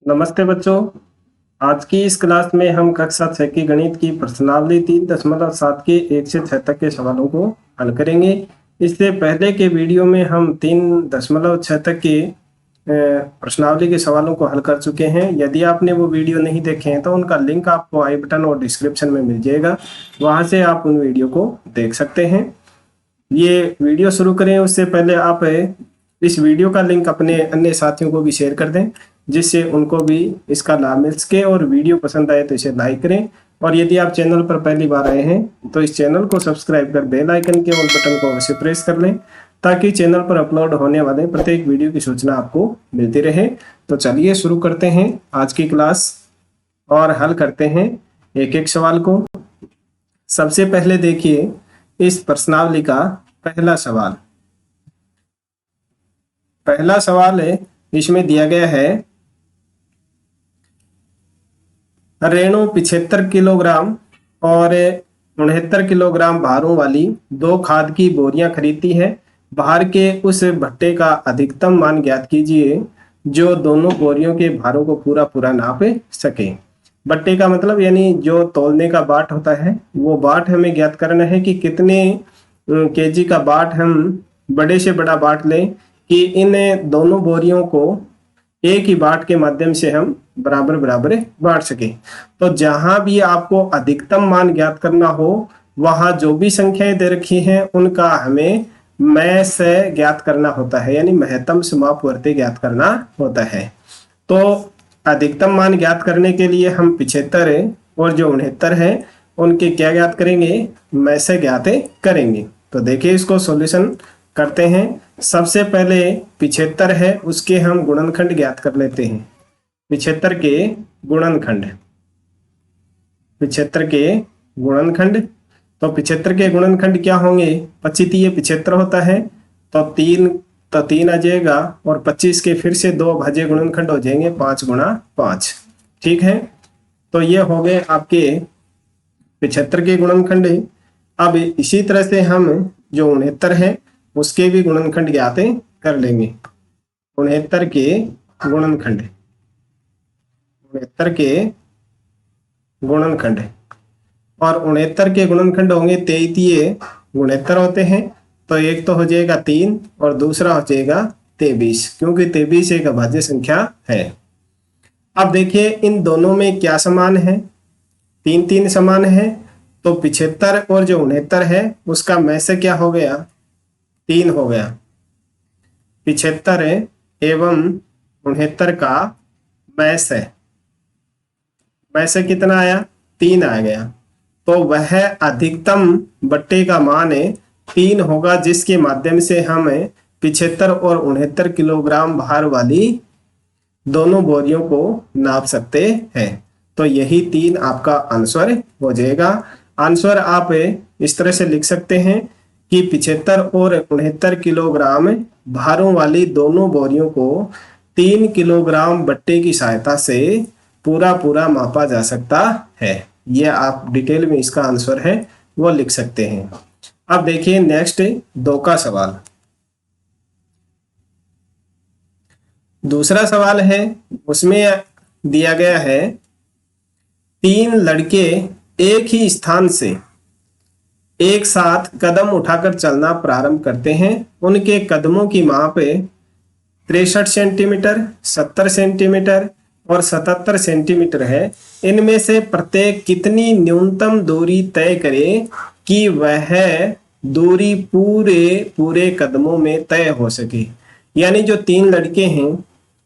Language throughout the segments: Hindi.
नमस्ते बच्चों। आज की इस क्लास में हम कक्षा 6 की गणित की प्रश्नावली 3.7 के 1 से 6 तक के सवालों को हल करेंगे। इससे पहले के वीडियो में हम 3.6 तक के प्रश्नावली के सवालों को हल कर चुके हैं। यदि आपने वो वीडियो नहीं देखे हैं तो उनका लिंक आपको आई बटन और डिस्क्रिप्शन में मिल जाएगा, वहां से आप उन वीडियो को देख सकते हैं। ये वीडियो शुरू करें उससे पहले आप इस वीडियो का लिंक अपने अन्य साथियों को भी शेयर कर दें, जिससे उनको भी इसका लाभ मिल सके। और वीडियो पसंद आए तो इसे लाइक करें। और यदि आप चैनल पर पहली बार आए हैं तो इस चैनल को सब्सक्राइब कर बेल आइकन के ऑल बटन को अवश्य प्रेस कर लें, ताकि चैनल पर अपलोड होने वाले प्रत्येक वीडियो की सूचना आपको मिलती रहे। तो चलिए शुरू करते हैं आज की क्लास और हल करते हैं एक एक सवाल को। सबसे पहले देखिए इस प्रश्नावली का पहला सवाल। पहला सवाल है, इसमें दिया गया है रेणु 75 किलोग्राम और 69 किलोग्राम भारों वाली 2 खाद की बोरियां खरीदती है। भार के उस भट्टे का अधिकतम मान ज्ञात कीजिए जो दोनों बोरियों के भारों को पूरा पूरा नाप सके। भट्टे का मतलब यानी जो तौलने का बाट होता है, वो बाट हमें ज्ञात करना है कि कितने केजी का बाट हम बड़े से बड़ा बाट लें कि इन दोनों बोरियों को एक ही बाट के माध्यम से हम बराबर बराबर बांट सके। तो जहां भी आपको अधिकतम मान ज्ञात करना हो, वहां जो भी संख्याएं दे रखी हैं उनका हमें मैं से ज्ञात करना होता है, यानी महत्तम समापवर्ती ज्ञात करना होता है। तो अधिकतम मान ज्ञात करने के लिए हम 75 और जो 69 है उनके क्या ज्ञात करेंगे, मैं से ज्ञात करेंगे। तो देखिए इसको सॉल्यूशन करते हैं। सबसे पहले 75 है, उसके हम गुणनखंड ज्ञात कर लेते हैं। 75 के गुणनखंड, 75 के गुणनखंड। तो 75 के गुणनखंड क्या होंगे, 25 75 होता है तो 3 आ जाएगा, और 25 के फिर से 2 भाज्य गुणनखंड हो जाएंगे 5 गुणा 5। ठीक है, तो ये हो गए आपके 75 के गुणनखंड। अब इसी तरह से हम जो 69 है उसके भी गुणनखंड ज्ञात कर लेंगे। 69 के गुणनखंड, 69 के गुणनखंड, और 69 के गुणनखंड होंगे 33 69 होते हैं। तो एक तो हो जाएगा 3 और दूसरा हो जाएगा 23, क्योंकि 23 एक अभाज्य संख्या है। अब देखिए इन दोनों में क्या समान है, 3 3 समान है। तो 75 और जो 69 है उसका में से क्या हो गया, 3 हो गया। 75 एवं 69 का में से कितना आया, 3 आ गया। तो वह अधिकतम बट्टे का मान 3 होगा, जिसके माध्यम से हम 75 और 69 किलोग्राम भार वाली दोनों बोरियों को नाप सकते हैं। तो यही 3 आपका आंसर हो जाएगा। आंसर आप इस तरह से लिख सकते हैं कि 75 और 69 किलोग्राम भारों वाली दोनों बोरियों को 3 किलोग्राम बट्टे की सहायता से पूरा पूरा मापा जा सकता है। यह आप डिटेल में इसका आंसर है वो लिख सकते हैं। अब देखिए नेक्स्ट 2 का सवाल। दूसरा सवाल है, उसमें दिया गया है 3 लड़के एक ही स्थान से एक साथ कदम उठाकर चलना प्रारंभ करते हैं। उनके कदमों की माप 63 सेंटीमीटर, 70 सेंटीमीटर और 77 सेंटीमीटर है। इनमें से प्रत्येक कितनी न्यूनतम दूरी तय करे कि वह दूरी पूरे कदमों में तय हो सके। यानी जो 3 लड़के हैं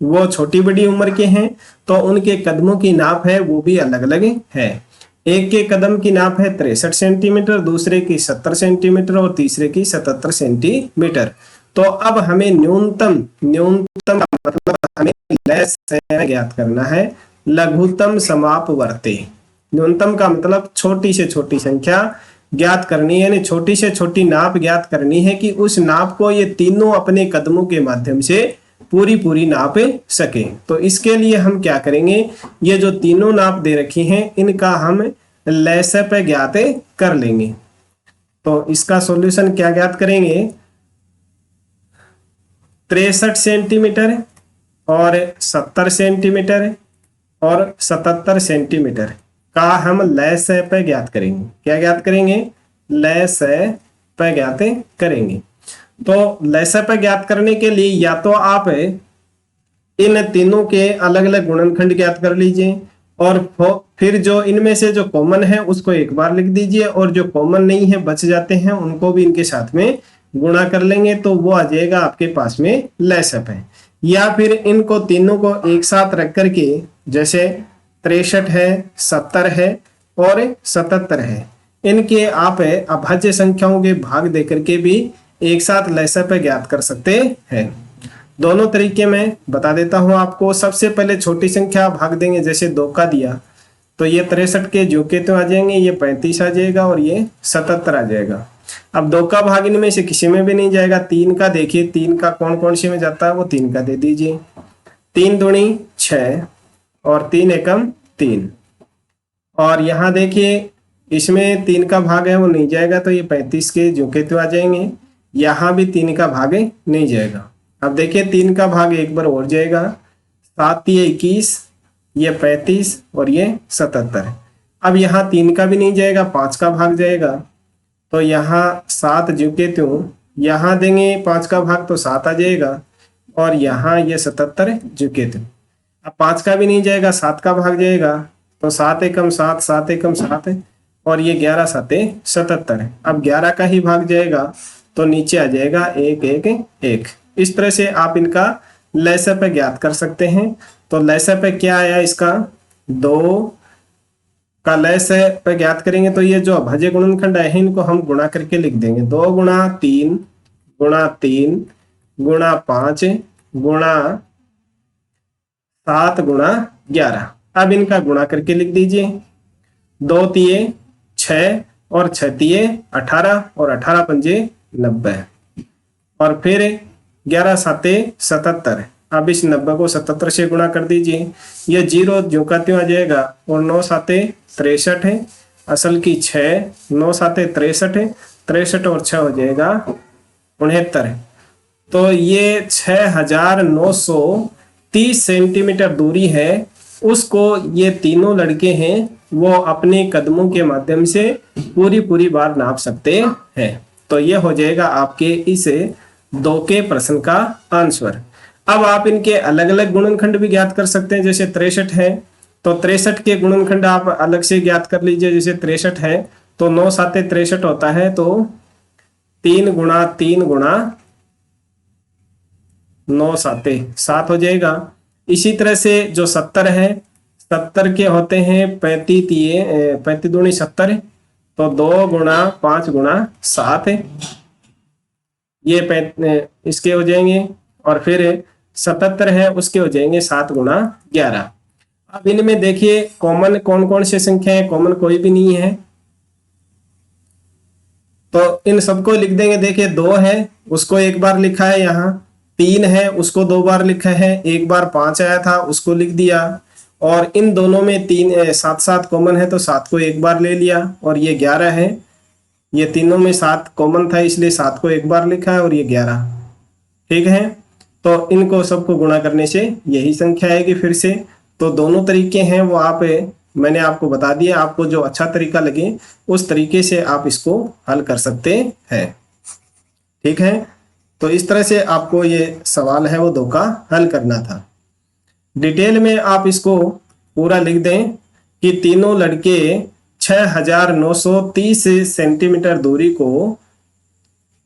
वो छोटी बड़ी उम्र के हैं, तो उनके कदमों की नाप है वो भी अलग अलग है। एक के कदम की नाप है 63 सेंटीमीटर, दूसरे की 70 सेंटीमीटर और तीसरे की 77 सेंटीमीटर। तो अब हमें न्यूनतम का मतलब हमें लैस ज्ञात करना है, लघुत्तम समापवर्ती। न्यूनतम का मतलब छोटी से छोटी संख्या ज्ञात करनी है, यानी छोटी से छोटी नाप ज्ञात करनी है कि उस नाप को ये तीनों अपने कदमों के माध्यम से पूरी नाप सके। तो इसके लिए हम क्या करेंगे, ये जो तीनों नाप दे रखी हैं इनका हम लैसे पे ज्ञात कर लेंगे। तो इसका सॉल्यूशन क्या ज्ञात करेंगे, 63 सेंटीमीटर और 70 सेंटीमीटर और 77 सेंटीमीटर का हम लय सय पे ज्ञात करेंगे। क्या ज्ञात करेंगे? लय सय पे ज्ञात करेंगे। तो लय सय पे ज्ञात करने के लिए या तो आप इन तीनों के अलग अलग गुणनखंड ज्ञात कर लीजिए और फिर जो इनमें से जो कॉमन है उसको एक बार लिख दीजिए और जो कॉमन नहीं है बच जाते हैं उनको भी इनके साथ में गुणा कर लेंगे तो वो आ जाएगा आपके पास में लय सय पे। या फिर इनको तीनों को एक साथ रख करके जैसे 63 है, 70 है और 77 है, इनके आप अभाज्य संख्याओं के भाग देकर के भी एक साथ लय सय पे ज्ञात कर सकते हैं। दोनों तरीके में बता देता हूं आपको। सबसे पहले छोटी संख्या भाग देंगे, जैसे 2 का दिया तो ये 63 के जो के तो आ जाएंगे, ये 35 आ जाएगा और ये 77 आ जाएगा। अब 2 का भाग इनमें से किसी में भी नहीं जाएगा। 3 का देखिए, 3 का कौन कौन से में जाता है, वो 3 का दे दीजिए। 3 दूनी 6 और 3 एकम 3। और यहाँ देखिए इसमें 3 का भाग है वो नहीं जाएगा तो ये 35 के जो के तो आ जाएंगे। यहाँ भी 3 का भाग नहीं जाएगा। अब देखिए 3 का भाग एक बार और जाएगा, 7 ये 21, ये 35 और ये 77। अब यहाँ 3 का भी नहीं जाएगा, 5 का भाग जाएगा तो यहाँ 7 जो के त्यों यहाँ देंगे 5 का भाग तो 7 आ जाएगा और यहाँ ये 77 जो के त्यों। अब 5 का भी नहीं जाएगा, 7 का भाग जाएगा तो 7 एकम 7, 7 एकम 7 और ये 11 7 77। अब 11 का ही भाग जाएगा तो नीचे आ जाएगा 1 1 1। इस तरह से आप इनका लय सय पे ज्ञात कर सकते हैं। तो लय सय पे क्या आया इसका, 2 का लय सय पे ज्ञात करेंगे तो ये जो अभाज्य गुणनखंड है इनको हम गुणा करके लिख देंगे। 2 गुणा 3 गुणा 3 गुणा 5 गुणा 7 गुणा 11। अब इनका गुणा करके लिख दीजिए। 2 तिये 6 और 6 तिये 18 और 18 पंजे 90 और फिर 11 7 77। अब इस 90 को 77 से गुणा कर दीजिए। ये 0 जो का त्यों आ जाएगा और 9 7 63 है, असल की 6, 9 7 63 है, 63 और 6 हो जाएगा 69। तो ये 6930 सेंटीमीटर दूरी है, उसको ये तीनों लड़के हैं वो अपने कदमों के माध्यम से पूरी बार नाप सकते हैं। तो ये हो जाएगा आपके इस 2 के प्रश्न का आंसर। अब आप इनके अलग अलग गुणनखंड भी ज्ञात कर सकते हैं। जैसे 63 है तो 63 के गुणनखंड आप अलग से ज्ञात कर लीजिए। जैसे 63 है तो 9 7 63 होता है तो 3 गुणा 3 गुणा 9 7 7 हो जाएगा। इसी तरह से जो 70 है, 70 के होते हैं 35 दूनी 70 तो 2 गुणा 5 गुणा 7 ये इसके हो जाएंगे। और फिर 77 है उसके हो जाएंगे 7 गुणा 11। अब इनमें देखिए कॉमन कौन कौन से संख्या है, कॉमन कोई भी नहीं है तो इन सबको लिख देंगे। देखिए 2 है उसको एक बार लिखा है, यहाँ 3 है उसको 2 बार लिखा है, एक बार 5 आया था उसको लिख दिया और इन दोनों में 3 7 7 कॉमन है तो 7 को एक बार ले लिया। और ये 11 है, ये तीनों में 7 कॉमन था इसलिए 7 को एक बार लिखा है और ये 11। ठीक है, तो इनको सबको गुणा करने से यही संख्या आएगी फिर से। तो दोनों तरीके हैं वो आप मैंने आपको बता दिया, आपको जो अच्छा तरीका लगे उस तरीके से आप इसको हल कर सकते हैं। ठीक है, तो इस तरह से आपको ये सवाल है वो 2 का हल करना था। डिटेल में आप इसको पूरा लिख दें कि तीनों लड़के 6930 सेंटीमीटर दूरी को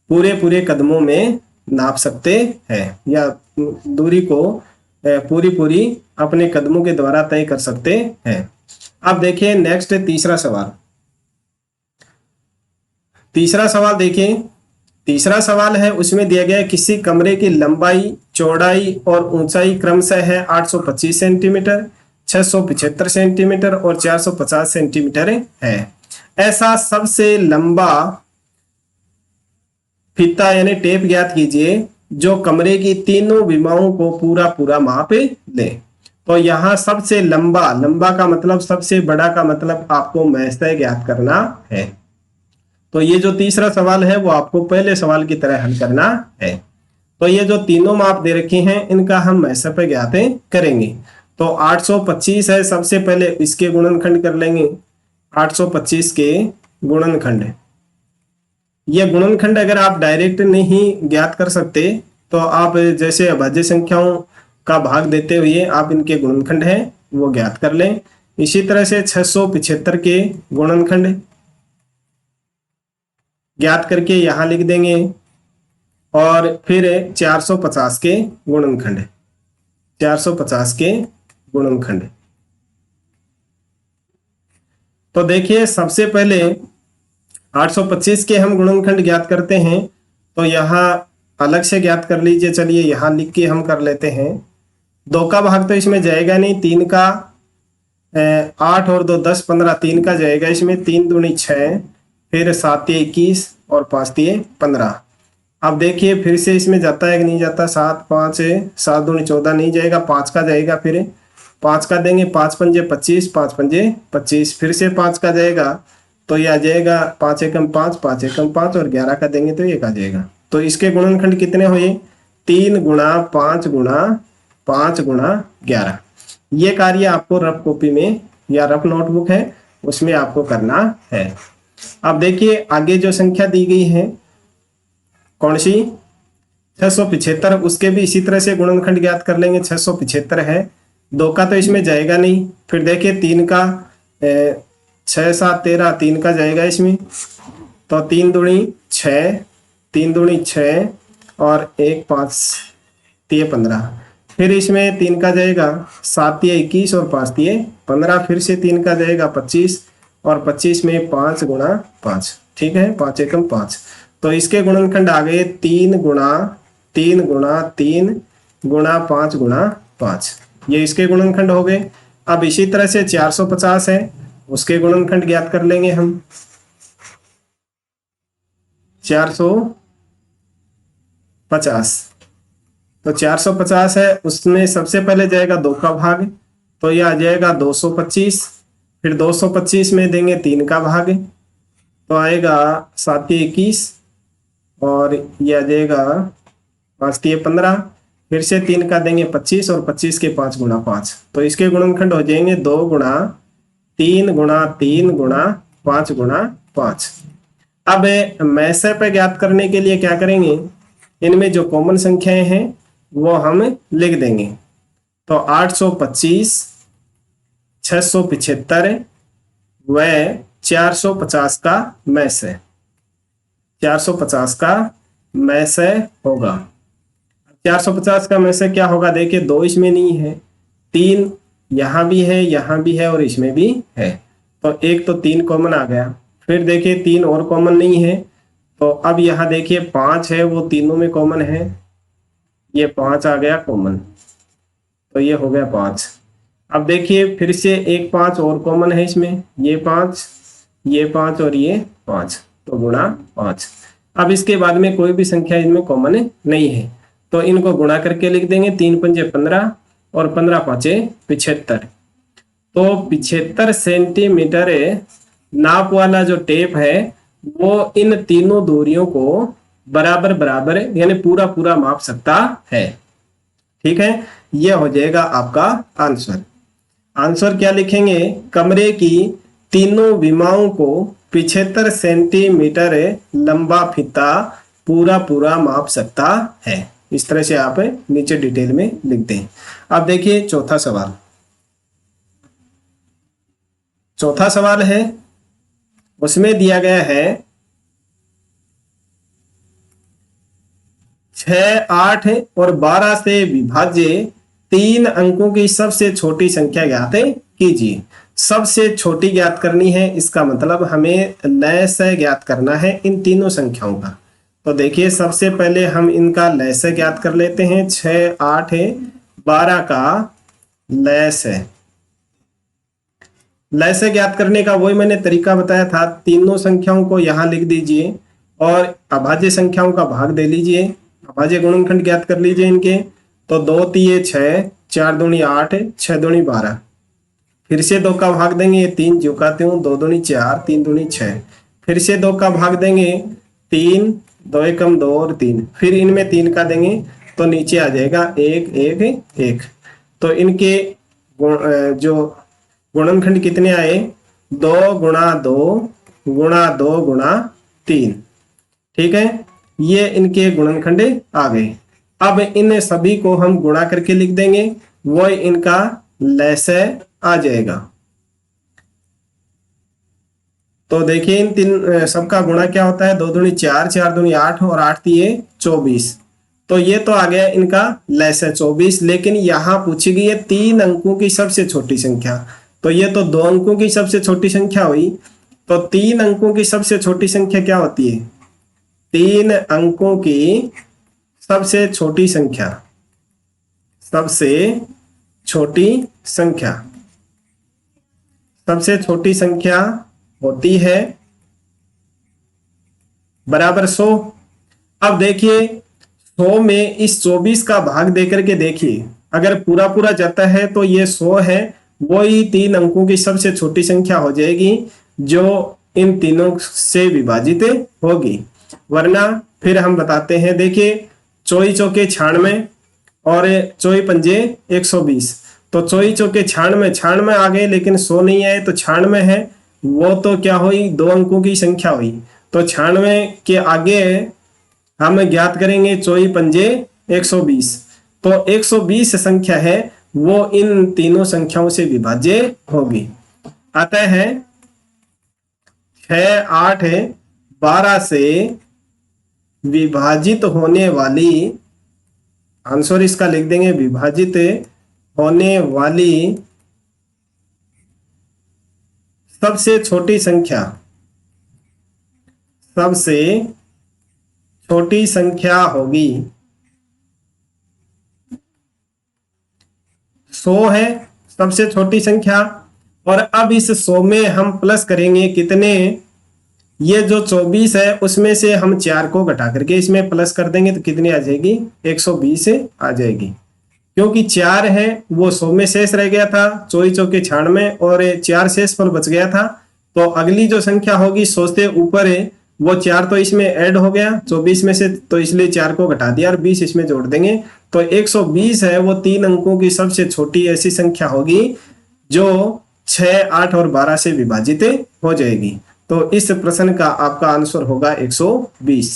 पूरे कदमों में नाप सकते हैं या दूरी को पूरी अपने कदमों के द्वारा तय कर सकते हैं। अब देखिए नेक्स्ट तीसरा सवाल। तीसरा सवाल देखिए, तीसरा सवाल है उसमें दिया गया है किसी कमरे की लंबाई चौड़ाई और ऊंचाई क्रमशः है 825 सेंटीमीटर, 675 सेंटीमीटर और 450 सेंटीमीटर है। ऐसा सबसे लंबा फीता यानी टेप ज्ञात कीजिए जो कमरे की तीनों विमाओं को पूरा माप ले। तो यहाँ सबसे लंबा का मतलब सबसे बड़ा का मतलब आपको मैसय ज्ञात करना है। तो ये जो तीसरा सवाल है वो आपको पहले सवाल की तरह हल करना है। तो ये जो तीनों माप दे रखे हैं इनका हम मैसय पे ज्ञात करेंगे। तो 825 है, सबसे पहले इसके गुणनखंड कर लेंगे। 825 के गुणनखंड, ये गुणनखंड अगर आप डायरेक्ट नहीं ज्ञात कर सकते तो आप जैसे अभाज्य संख्याओं का भाग देते हुए आप इनके गुणनखंड है वो ज्ञात कर लें। इसी तरह से 675 के गुणनखंड ज्ञात करके यहां लिख देंगे, और फिर 450 के गुणनखंड, 450 के गुणनखंड। तो देखिए सबसे पहले 825 के हम गुणनखंड ज्ञात करते हैं, तो यहाँ अलग से ज्ञात कर लीजिए। चलिए यहाँ लिख के हम कर लेते हैं। 2 का भाग तो इसमें जाएगा नहीं, 3 का 8 और 2 10 15, 3 का जाएगा इसमें, 3 दूनी 6, फिर 7 21 और 5 15। अब देखिए फिर से इसमें जाता है कि नहीं जाता, 7 5 7 दूनी 14 नहीं जाएगा, 5 का जाएगा, फिर 5 का देंगे, 5 पंजे 25, 5 पंजे 25, फिर से 5 का जाएगा तो ये आ जाएगा 5 एकम 5, 5 एकम 5, और 11 का देंगे तो 1 आ जाएगा। तो इसके गुणनखंड कितने हुए? 3 गुणा 5 गुणा 5 गुणा 11। ये कार्य आपको रफ कॉपी में या रफ नोटबुक है उसमें आपको करना है। अब देखिए आगे जो संख्या दी गई है कौन सी, 675, उसके भी इसी तरह से गुणनखंड ज्ञात कर लेंगे। 675 है, 2 का तो इसमें जाएगा नहीं, फिर देखिए 3 का 6 7 13, 3 का जाएगा इसमें, तो 3 दूनी 6, 3 दूनी 6 और 1 5 3 15, फिर इसमें 3 का जाएगा, 7 21 और 5 15, फिर से 3 का जाएगा 25, और 25 में 5 गुणा 5, ठीक है, 5 एकम 5। तो इसके गुणनखंड आ गए 3 गुणा 3 गुणा 3 गुणा 5 गुणा 5, ये इसके गुणनखंड हो गए। अब इसी तरह से 450 है, उसके गुणनखंड ज्ञात कर लेंगे हम। 450, तो 450 है, उसमें सबसे पहले जाएगा 2 का भाग, तो यह आ जाएगा 225, फिर 225 में देंगे 3 का भाग, तो आएगा 7 21, और यह आ जाएगा 5 15, फिर से 3 का देंगे 25, और 25 के 5 गुणा 5, तो इसके गुणनखंड हो जाएंगे 2 गुणा 3 गुणा 3 गुणा 5 गुणा 5। अब मैसे पे ज्ञात करने के लिए क्या करेंगे, इनमें जो कॉमन संख्याएं हैं वो हम लिख देंगे। तो 825, 675 व 450 का मैसे, 450 का मैसे होगा। 450 का मैसे क्या होगा, देखिए 2 इसमें नहीं है, 3 यहाँ भी है, यहाँ भी है, और इसमें भी है, तो एक तो 3 कॉमन आ गया। फिर देखिए 3 और कॉमन नहीं है, तो अब यहाँ देखिए 5 है, वो तीनों में कॉमन है, ये 5 आ गया कॉमन, तो ये हो गया 5। अब देखिए फिर से एक 5 और कॉमन है इसमें, ये 5, ये 5 और ये 5, तो गुणा 5। अब इसके बाद में कोई भी संख्या इनमें कॉमन नहीं है, तो इनको गुणा करके लिख देंगे, 3 पंजे 15 और 15 पाँचे 75। तो 75 सेंटीमीटर नाप वाला जो टेप है वो इन तीनों दूरियों को बराबर बराबर यानी पूरा पूरा माप सकता है। ठीक है, यह हो जाएगा आपका आंसर। आंसर क्या लिखेंगे, कमरे की तीनों विमाओं को 75 सेंटीमीटर लंबा फीता पूरा पूरा माप सकता है। इस तरह से आप नीचे डिटेल में लिख दें। अब देखिए चौथा सवाल। चौथा सवाल है, उसमें दिया गया है 6, 8 और 12 से विभाज्य 3 अंकों की सबसे छोटी संख्या ज्ञात कीजिए। सबसे छोटी ज्ञात करनी है, इसका मतलब हमें लय से ज्ञात करना है इन तीनों संख्याओं का। तो देखिए सबसे पहले हम इनका लय से ज्ञात कर लेते हैं। 6, 8, 12 का लय से। लय से ज्ञात करने का वही मैंने तरीका बताया था, तीनों संख्याओं को यहाँ लिख दीजिए और अभाज्य संख्याओं का भाग दे लीजिए, अभाज्य गुणनखंड ज्ञात कर लीजिए इनके। तो 2 तिये 6, 4 दूनी 8, 6 दूनी 12, फिर से 2 का भाग देंगे, 3 झुकाते हूँ, 2 दूनी 4, 3 दूनी 6, फिर से 2 का भाग देंगे, 3, 2 एकम 2 और 3, फिर इनमें 3 का देंगे तो नीचे आ जाएगा 1, 1, 1। तो इनके जो गुणनखंड कितने आए, 2 गुणा 2 गुणा 2 गुणा 3। ठीक है, ये इनके गुणनखंड आ गए। अब इन सभी को हम गुणा करके लिख देंगे, वो इनका लसाय आ जाएगा। तो देखिए इन तीन सबका गुणा क्या होता है, 2 दूनी 4, 4 दूनी 8 और 8 दिए 24। तो ये तो आ गया इनका लसाय 24। लेकिन यहाँ पूछी गई है 3 अंकों की सबसे छोटी संख्या, तो ये तो 2 अंकों की सबसे छोटी संख्या हुई। तो 3 अंकों की सबसे छोटी संख्या क्या होती है, 3 अंकों की सबसे छोटी संख्या, सबसे छोटी संख्या, सबसे छोटी संख्या होती है बराबर 100। अब देखिए 100 में इस 24 का भाग देकर के देखिए, अगर पूरा पूरा जाता है तो ये 100 है, वही 3 अंकों की सबसे छोटी संख्या हो जाएगी जो इन तीनों से विभाजित होगी। वरना फिर हम बताते हैं, देखिए 24 चौके 96 और 24 पंजे 120। तो 24 चौके 96 आ गए, लेकिन 100 नहीं आए, तो 96 है, वो तो क्या हुई, 2 अंकों की संख्या हुई। तो 96 के आगे हम ज्ञात करेंगे 24 पंजे 120। तो 120 संख्या है वो इन तीनों संख्याओं से विभाज्य होगी। अतः है 6, 8, 12 से विभाजित होने वाली, आंसर इसका लिख देंगे, विभाजित होने वाली सबसे छोटी संख्या, सबसे छोटी संख्या होगी 100 है सबसे छोटी संख्या। और अब इस 100 में हम प्लस करेंगे कितने, ये जो 24 है उसमें से हम 4 को घटा करके इसमें प्लस कर देंगे, तो कितनी आ जाएगी, 120 आ जाएगी। क्योंकि 4 है वो 100 में शेष रह गया था, 24 चौके 96 और 4 शेष पर बच गया था। तो अगली जो संख्या होगी 100 से ऊपर है, वो 4 तो इसमें ऐड हो गया 24 में से, तो इसलिए 4 को घटा दिया और 20 इसमें जोड़ देंगे। तो 120 है वो 3 अंकों की सबसे छोटी ऐसी संख्या होगी जो 6, 8 और 12 से विभाजित हो जाएगी। तो इस प्रश्न का आपका आंसर होगा 120।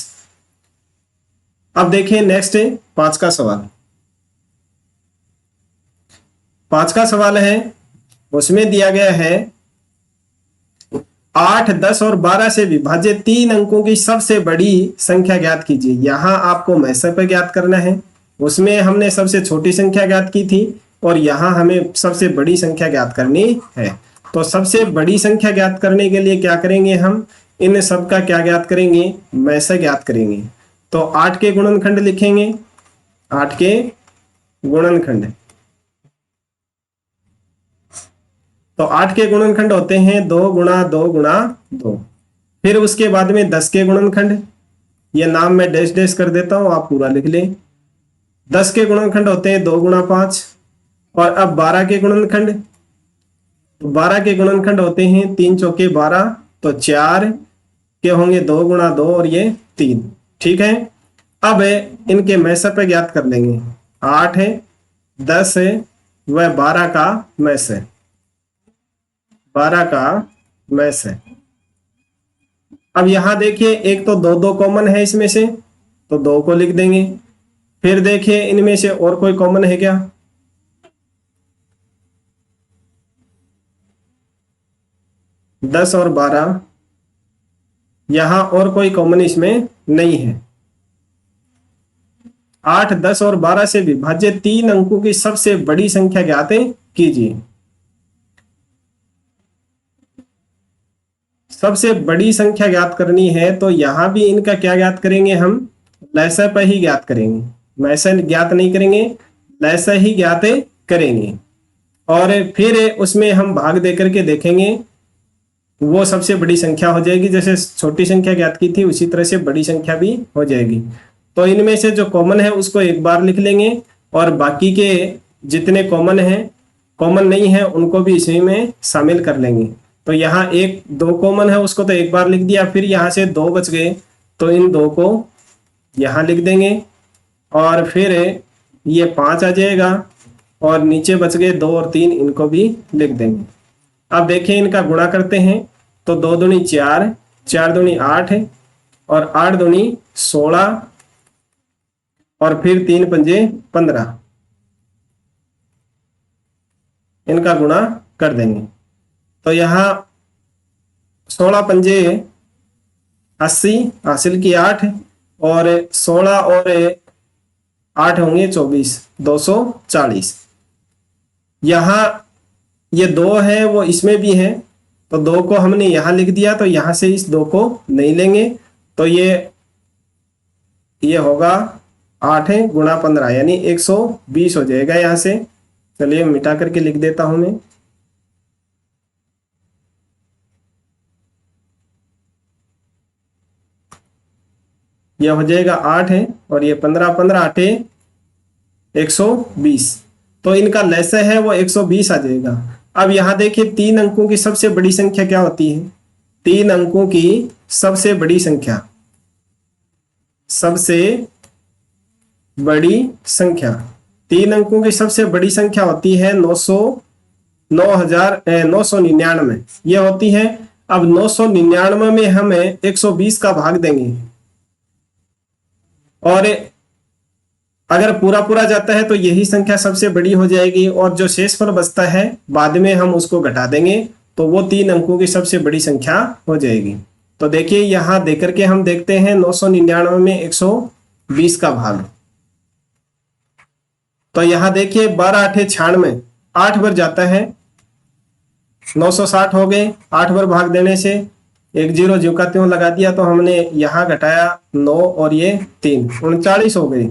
अब देखिए नेक्स्ट 5 का सवाल। 5 का सवाल है, उसमें दिया गया है 8, 10 और 12 से विभाजित 3 अंकों की सबसे बड़ी संख्या ज्ञात कीजिए। यहां आपको मैसे पे ज्ञात करना है, उसमें हमने सबसे छोटी संख्या ज्ञात की थी और यहां हमें सबसे बड़ी संख्या ज्ञात करनी है। तो सबसे बड़ी संख्या ज्ञात करने के लिए क्या करेंगे, हम इन सब का क्या ज्ञात करेंगे, मैसे ज्ञात करेंगे। तो 8 के गुणनखंड लिखेंगे, 8 के गुणनखंड। तो 8 के गुणनखंड होते हैं 2 गुणा 2 गुणा 2। फिर उसके बाद में 10 के गुणनखंड, ये नाम मैं डैश डैश कर देता हूं, आप पूरा लिख लें। 10 के गुणनखंड होते हैं 2 गुणा 5। और अब 12 के गुणनखंड, तो 12 के गुणनखंड होते हैं 3 चौके 12, तो 4 के होंगे 2 गुणा 2 और ये 3। ठीक है, अब इनके मैसे पे ज्ञात कर लेंगे। 8 है, 10 है, वह 12 का मैस है, 12 का मैस है। अब यहां देखिए एक तो 2 2 कॉमन है इसमें से, तो 2 को लिख देंगे। फिर देखिए इनमें से और कोई कॉमन है क्या, 10 और 12, यहां और कोई कॉमन इसमें नहीं है। 8, 10 और 12 से विभाजित 3 अंकों की सबसे बड़ी संख्या ज्ञात कीजिए। सबसे बड़ी संख्या ज्ञात करनी है तो यहां भी इनका क्या ज्ञात करेंगे, हम लसाय पर ही ज्ञात करेंगे, मैसे ज्ञात नहीं करेंगे, लसाय ही ज्ञात करेंगे। और फिर उसमें हम भाग देकर के देखेंगे, वो सबसे बड़ी संख्या हो जाएगी। जैसे छोटी संख्या ज्ञात की थी उसी तरह से बड़ी संख्या भी हो जाएगी। तो इनमें से जो कॉमन है उसको एक बार लिख लेंगे और बाकी के जितने कॉमन हैं, कॉमन नहीं है, उनको भी इसी में शामिल कर लेंगे। तो यहाँ 1 2 कॉमन है, उसको तो एक बार लिख दिया। फिर यहाँ से 2 बच गए, तो इन 2 को यहाँ लिख देंगे। और फिर ये 5 आ जाएगा, और नीचे बच गए 2 और 3, इनको भी लिख देंगे। अब देखिए इनका गुणा करते हैं तो 2 दूनी 4, 4 दूनी 8 और 8 दूनी 16 और फिर 3 पंजे 15, इनका गुणा कर देंगे। तो यहाँ 16 पंजे 80, हासिल की 8 और 16 और 8 होंगे 24, 240। यहाँ ये 2 है वो इसमें भी है, तो 2 को हमने यहाँ लिख दिया, तो यहाँ से इस 2 को नहीं लेंगे, तो ये होगा 8 है गुणा 15 यानी 120 हो जाएगा यहाँ से। चलिए मिटा करके लिख देता हूं मैं। यह हो जाएगा 8 है और ये 15, 15 8 120, तो इनका लसाअ है वो 120 आ जाएगा। अब यहाँ देखिए 3 अंकों की सबसे बड़ी संख्या क्या होती है? 3 अंकों की सबसे बड़ी संख्या, सबसे बड़ी संख्या 3 अंकों की सबसे बड़ी संख्या होती है 999, ये होती है। अब 999 में हमें 120 का भाग देंगे और अगर पूरा पूरा जाता है तो यही संख्या सबसे बड़ी हो जाएगी, और जो शेषफल बचता है बाद में हम उसको घटा देंगे, तो वो 3 अंकों की सबसे बड़ी संख्या हो जाएगी। तो देखिए यहां देकर के हम देखते हैं 999 में 120 का भाग, तो यहां देखिए 12 8 96, 8 बार जाता है, 960 हो गए। 8 बार भाग देने से एक जीरो ज्यों का त्यों लगा दिया, तो हमने यहाँ घटाया 9 और ये 3, 39 हो गई।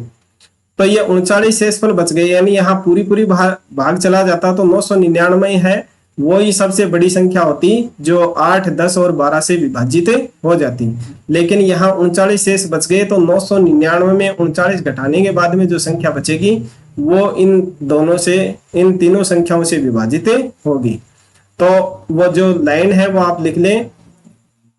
तो ये 39 शेषफल बच गए, यानी यहाँ पूरी पूरी भाग चला जाता तो 999 है वो ही सबसे बड़ी संख्या होती जो 8, 10 और 12 से विभाजित हो जाती, लेकिन यहाँ 39 शेष बच गए, तो 999 में 39 घटाने के बाद में जो संख्या बचेगी वो इन दोनों से, इन तीनों संख्याओं से विभाजित होगी। तो वो जो लाइन है वो आप लिख लें,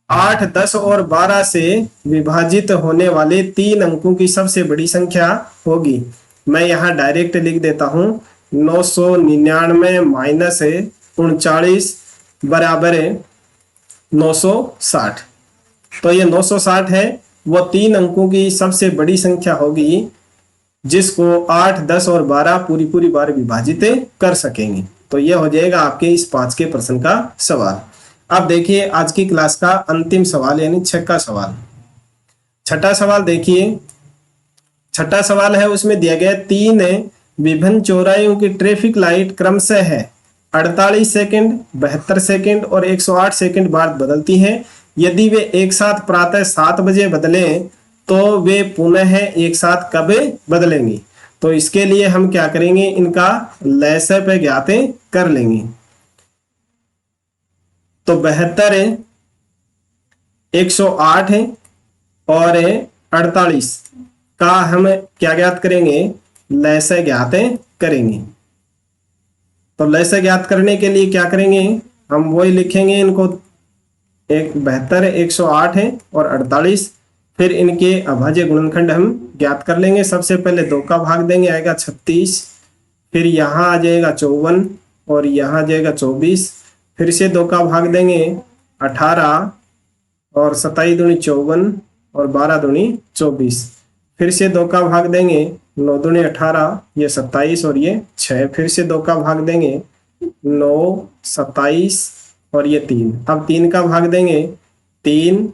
8, 10 और 12 से विभाजित होने वाले 3 अंकों की सबसे बड़ी संख्या होगी। मैं यहाँ डायरेक्ट लिख देता हूं, 999 माइनस 39 बराबर 960। तो ये 960 है वो 3 अंकों की सबसे बड़ी संख्या होगी जिसको 8, 10 और 12 पूरी पूरी बार विभाजित कर सकेंगे। तो ये हो जाएगा आपके इस 5 के प्रश्न का सवाल। अब देखिए आज की क्लास का अंतिम सवाल यानी 6वां सवाल। 6वां सवाल देखिए, 6वां सवाल है, उसमें दिया गया 3 विभिन्न चौराहों की ट्रैफिक लाइट क्रमशः है 48 सेकंड, 72 सेकंड और 108 सेकंड बाद बदलती हैं। यदि वे एक साथ प्रातः 7 बजे बदलें तो वे पुनः एक साथ कब बदलेंगी? तो इसके लिए हम क्या करेंगे, इनका लसाअ पे ज्ञात कर लेंगे। तो 72, 108 और 48 का हम क्या ज्ञात करेंगे, लसाअ ज्ञात करेंगे। तो लसाअ ज्ञात करने के लिए क्या करेंगे, हम वही लिखेंगे इनको, 72, 108 और 48, फिर इनके अभाज्य गुणनखंड हम ज्ञात कर लेंगे। सबसे पहले 2 का भाग देंगे, आएगा 36, फिर यहाँ आ जाएगा 54 और यहाँ आ जाएगा 24, फिर से 2 का भाग देंगे 18 और 27 दूनी 54 और 12 दूनी 24, फिर से 2 का भाग देंगे 9 दूनी 18, ये 27 और ये 6, फिर से 2 का भाग देंगे 9, 27 और ये 3, अब 3 का भाग देंगे 3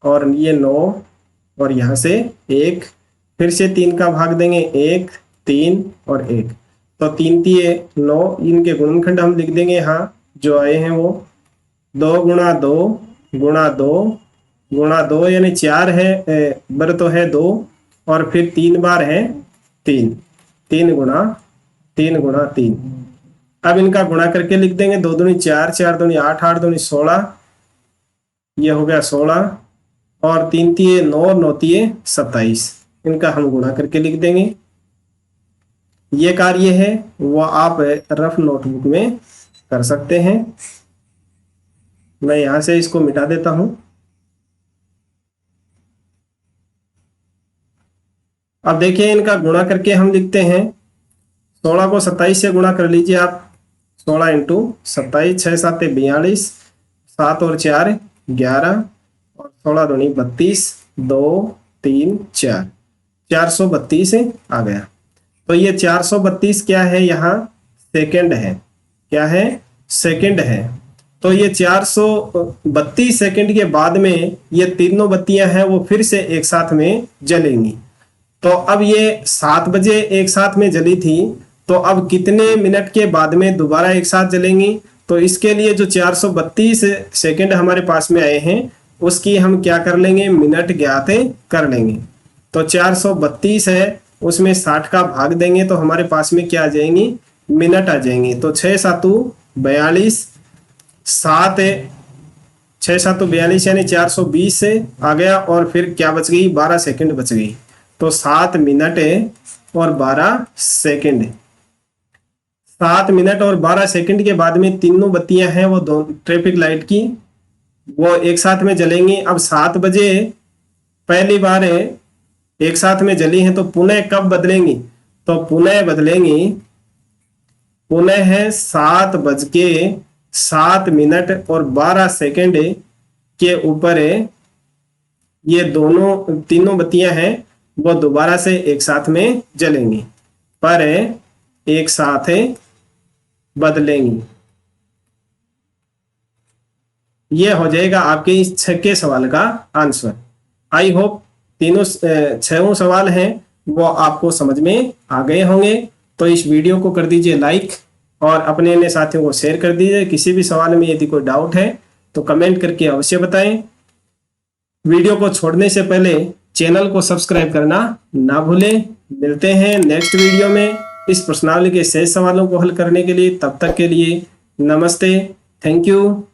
और ये 9 और यहाँ से 1, फिर से 3 का भाग देंगे 1, 3 और 1, तो 3 3 9, इनके गुणनखंड हम लिख देंगे यहाँ जो आए हैं वो 2 गुणा 2 गुणा 2 गुणा 2 यानी 4 है, बर तो है 2 और फिर 3 बार है 3, 3 गुणा 3 गुणा 3। अब इनका गुणा करके लिख देंगे, 2 दूनी 4, 4 दूनी 8, 8 दूनी 16, ये हो गया 16 और 3 3 9, 9 3 27, इनका हम गुणा करके लिख देंगे। ये कार्य है वो आप रफ नोटबुक में कर सकते हैं। मैं यहां से इसको मिटा देता हूं। अब देखिए इनका गुणा करके हम लिखते हैं 16 को 27 से गुणा कर लीजिए आप। 16 इंटू 27, 6 7 42, 7 और 4 11, और 16 दूनी 32, 2 3 4, 432 आ गया। तो ये 432 क्या है, यहाँ सेकंड है। क्या है? सेकंड है। तो ये 432 सेकंड के बाद में ये तीनों बत्तियां हैं वो फिर से एक साथ में जलेंगी। तो अब ये 7 बजे एक साथ में जली थी, तो अब कितने मिनट के बाद में दोबारा एक साथ जलेंगी? तो इसके लिए जो 432 सेकंड हमारे पास में आए हैं उसकी हम क्या कर लेंगे, मिनट ज्ञात कर लेंगे। तो 432 है, उसमें 60 का भाग देंगे तो हमारे पास में क्या आ जाएंगी, मिनट आ जाएंगी। तो 6 7 42, 7 6 7 42 यानी 420 से आ गया, और फिर क्या बच गई, 12 सेकंड बच गई। तो 7 मिनट और 12 सेकंड। 7 मिनट और 12 सेकंड के बाद में तीनों बत्तियां हैं वो दो ट्रैफिक लाइट की वो एक साथ में जलेंगी। अब 7 बजे पहली बार एक साथ में जली हैं, तो पुनः कब बदलेंगी? तो पुनः बदलेंगी, पुनः है 7 बज के 7 मिनट और 12 सेकंड के ऊपर ये दोनों तीनों बत्तियां हैं वो दोबारा से एक साथ में जलेंगी, पर एक साथ बदलेंगी। ये हो जाएगा आपके इस 6 सवाल का आंसर। आई होप तीनों 6 सवाल हैं वो आपको समझ में आ गए होंगे। तो इस वीडियो को कर दीजिए लाइक और अपने अन्य साथियों को शेयर कर दीजिए। किसी भी सवाल में यदि कोई डाउट है तो कमेंट करके अवश्य बताएं। वीडियो को छोड़ने से पहले चैनल को सब्सक्राइब करना ना भूलें। मिलते हैं नेक्स्ट वीडियो में इस प्रश्नावली के शेष सवालों को हल करने के लिए। तब तक के लिए नमस्ते, थैंक यू।